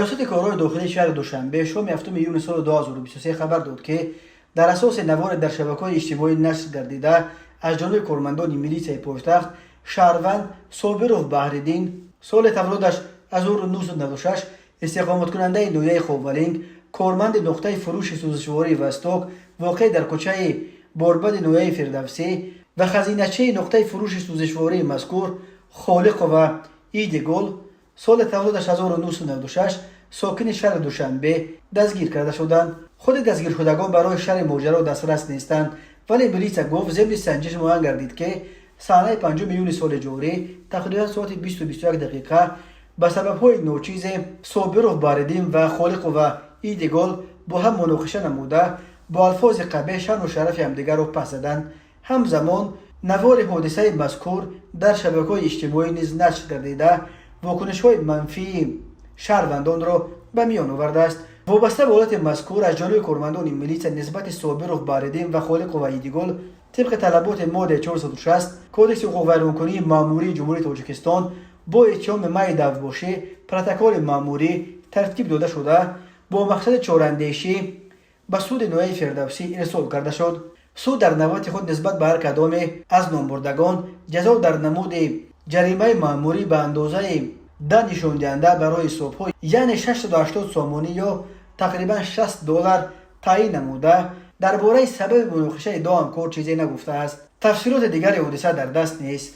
وزارت کارهای داخلی شهر دوشنبه شام 7 ایون سال 2023 خبر داد که در اساس نوار در شبکه‌های اجتماعی نشر گردیده از جانب کارمندان میلیسیای پایتخت شهروند صابرов بحرالدین سال تولدش 1996 استقامت کننده نویه خوولینگ کارمند نقطه فروش سوزشواری وستوک واقع در کوچه باربد نویه فردوسی و خزینه‌چی نقطه فروش سوزشواری مذکور خالق و ایدگل سال تولدش 1996 ساکن شهر دوشنبه دستگیر کرده شدند. خود دستگیر شدگان برای شرح ماجرا دسترس نیستند، ولی پلیس گفت ضمن سنجش معین گردید که صحنه 5 میلیون سال جاری تقریبا ساعت 20:21 دقیقه به سبب‌های ناچیز صابرov بحرالدین و خالق و ایدگل با هم مناقشه نموده با الفاظ قبیح شان و شرف همدیگر را پس زدند. همزمان نوار حادثه مذکور در شبکه‌های اجتماعی نیز نشر گردیده واکنش‌های منفی شهروندان را به میان آورده است. وابسته به حالت مذکور از جانب کارمندان میلیس نسبت صابرov بحرالدین و خالق و ایدگل طبق طلبات ماده 460 کودکس حقوق ویرانکنی مأموری جمهوری تاجیکستان با اتهام می دوباشی پروتکل مأموری ترتیب داده شده با مقصد چاراندیشی به سود نویه فردوسی ارسال کرده شد. سود در نوبت خود نسبت به هر کدام از نامبردگان جزا در نمود جریمه مأموری به اندازه 10 نشان دهنده برای صبح یعنی 680 سومانی یا تقریبا $60 تعیین نموده. درباره سبب مناقشه دو همکار چیزی نگفته است. تفسیرات دیگری حادثه در دست نیست.